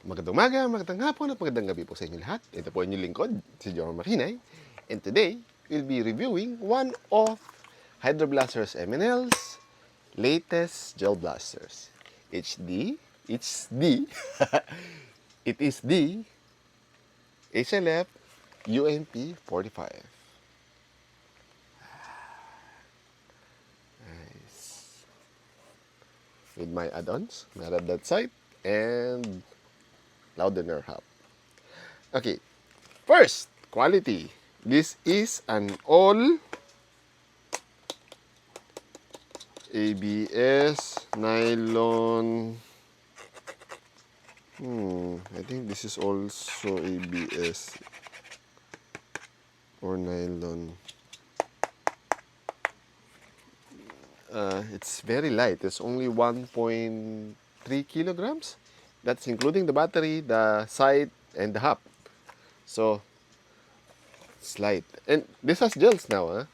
Magandang umaga, magandang hapon at magandang gabi po sa inyo lahat. Ito po inyong lingkod, si Jomar Makinay. And today, we'll be reviewing one of Hydro Blaster's MNL's latest gel blasters. It is the HLF UMP 45. Nice. With my add-ons, meron that sight, and loudener hub. Okay, first, quality. This is an all ABS nylon. I think this is also ABS or nylon. It's very light. It's only 1.3 kilograms. That's including the battery, the sight, and the hub. So, it's light. And this has gels now, huh?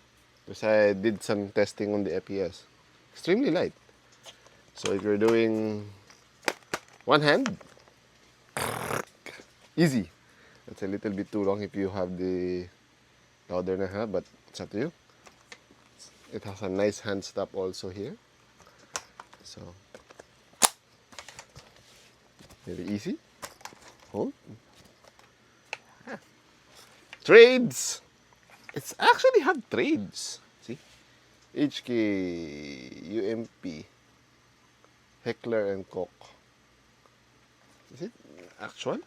Because I did some testing on the FES. Extremely light. So if you're doing one hand, easy. That's a little bit too long if you have the louder hub, but it's up to you. It has a nice hand stop also here. So, very easy. Hold. Trades. It's actually have trades. See? HK, UMP, Heckler and Koch. Is it actual?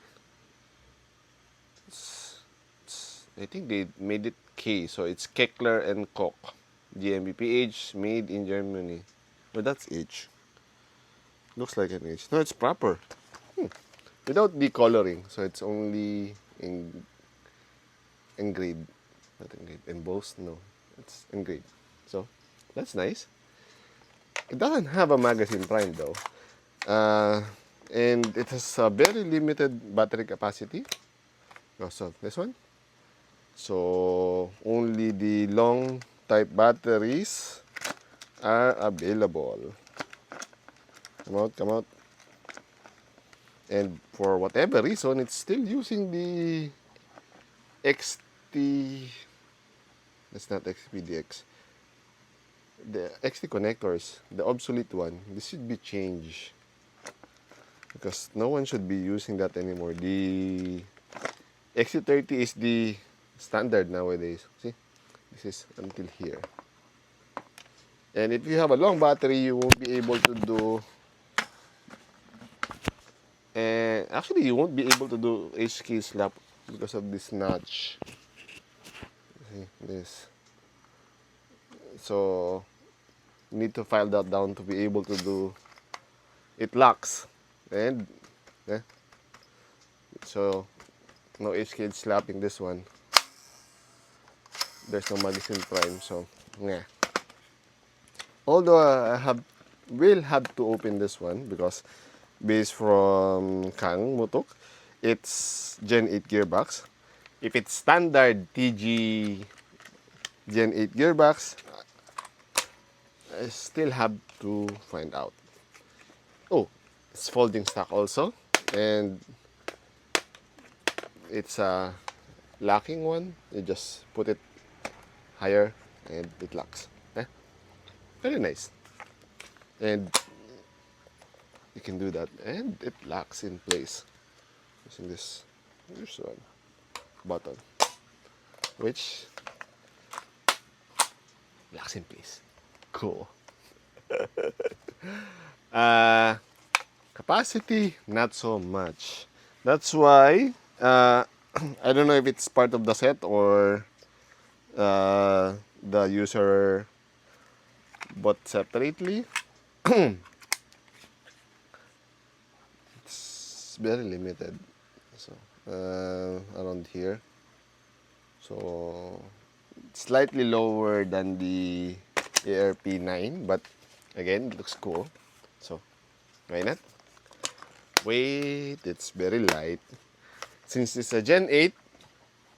I think they made it K, so it's Keckler and Koch. GmbH, made in Germany. But that's H. Looks like an H. No, it's proper. Without decoloring, so it's only engraved. Not engraved. Embossed? No. It's engraved. So, that's nice. It doesn't have a magazine prime though. And it has a very limited battery capacity. Also, this one. So, only the long type batteries are available. Come out. And for whatever reason, it's still using the XT. That's not XPDX. The XT connectors, the obsolete one. This should be changed because no one should be using that anymore. The XT30 is the standard nowadays. See, this is until here. And if you have a long battery, you won't be able to do. And actually, you won't be able to do HK slap because of this notch. See this. So you need to file that down to be able to do. It locks, and so no HK slapping this one. There's no magazine prime, so yeah. Although I will have to open this one because based from Kang Mutuk, it's Gen 8 gearbox. If it's standard TG Gen 8 gearbox, I still have to find out. Oh, it's folding stock also, and it's a locking one. You just put it higher and it locks. Very nice. And you can do that, and it locks in place using this one button, which locks in place. Cool. Capacity, not so much. That's why I don't know if it's part of the set or the user bought separately. It's very limited. So around here. So slightly lower than the ARP9, but again, it looks cool. So why not? Wait, it's very light. Since it's a Gen 8,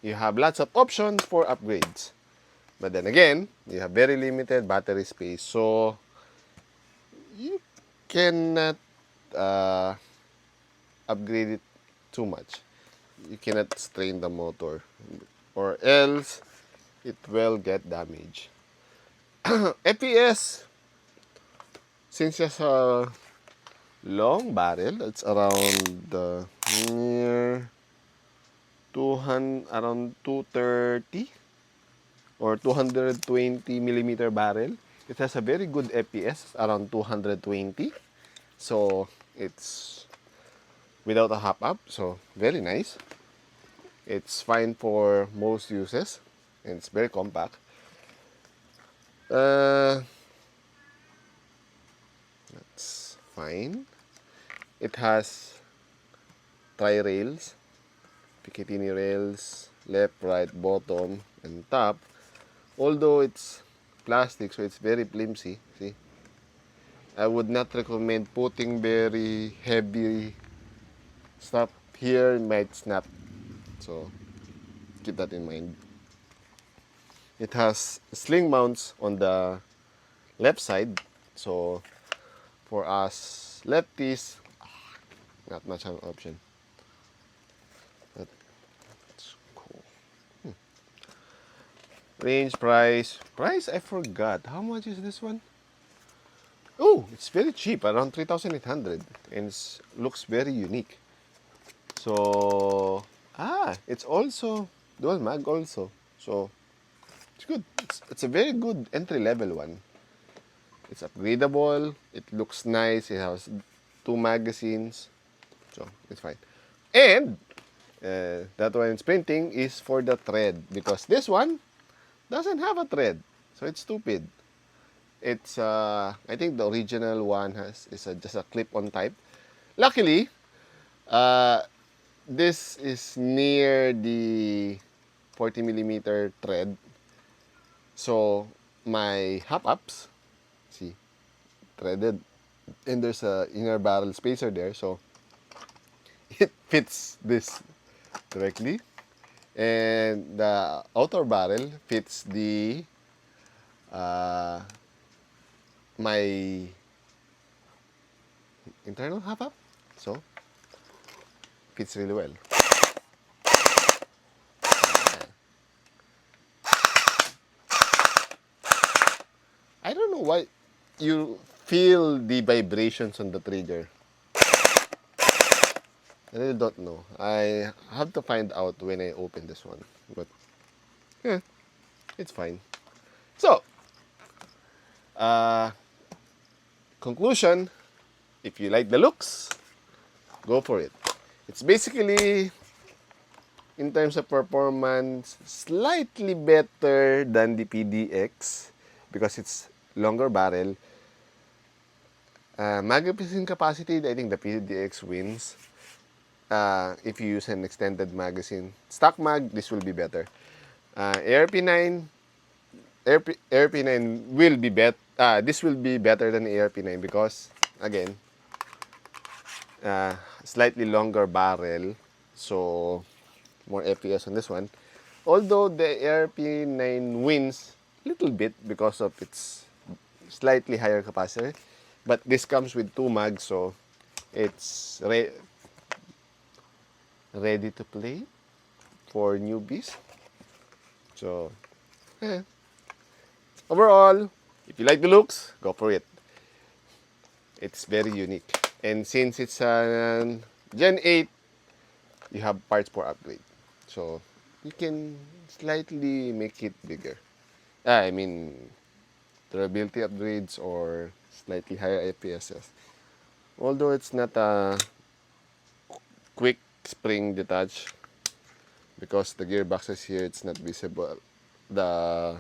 you have lots of options for upgrades. But then again, you have very limited battery space. So you cannot upgrade it too much. You cannot strain the motor, or else it will get damaged. FPS, since it's a long barrel, it's around near 200, around 230 or 220 millimeter barrel. It has a very good FPS, around 220. So it's without a hop up, so very nice. It's fine for most uses, and it's very compact. That's fine. It has tri-rails, Picatinny rails, left, right, bottom, and top. Although it's plastic, so it's very flimsy. See, I would not recommend putting very heavy stuff here. It might snap, so keep that in mind. It has sling mounts on the left side, so for us lefties, not much of an option. But it's cool. Range, price, I forgot. How much is this one? Oh, it's very cheap, around 3,800, and it looks very unique. So, it's also dual mag also. So, it's good. It's a very good entry level one. It's upgradable. It looks nice. It has 2 magazines. So, it's fine. And, that one it's printing is for the thread, because this one doesn't have a thread. So, it's stupid. It's, I think the original one is just a clip-on type. Luckily, this is near the 40 millimeter thread. So, my hop-ups, see, threaded. And there's a inner barrel spacer there. So, it fits this directly. And the outer barrel fits the my internal hop-up. So, fits really well. I don't know why you feel the vibrations on the trigger. I really don't know. I have to find out when I open this one. But, yeah, it's fine. So, conclusion, if you like the looks, go for it. It's basically, in terms of performance, slightly better than the PDX because it's longer barrel. Magazine capacity, I think the PDX wins. If you use an extended magazine. Stock mag, this will be better. ARP9 will be this will be better than ARP9 because, again, slightly longer barrel, so more FPS on this one. Although the ARP9 wins a little bit because of its slightly higher capacitor, but this comes with 2 mags, so it's ready to play for newbies. So, overall, if you like the looks, go for it. It's very unique. And since it's Gen 8, you have parts for upgrade. So, you can slightly make it bigger. I mean, durability upgrades or slightly higher FPSs. Although it's not a quick spring detach, because the gearboxes here, it's not visible. The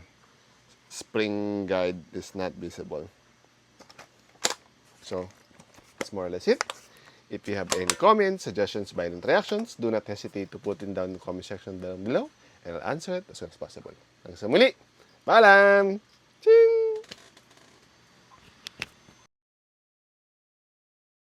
spring guide is not visible. So, that's more or less it. If you have any comments, suggestions, violent reactions, do not hesitate to put it down in the comment section down below, and I'll answer it as soon as possible. Hanggang sa muli, paalam! Ching!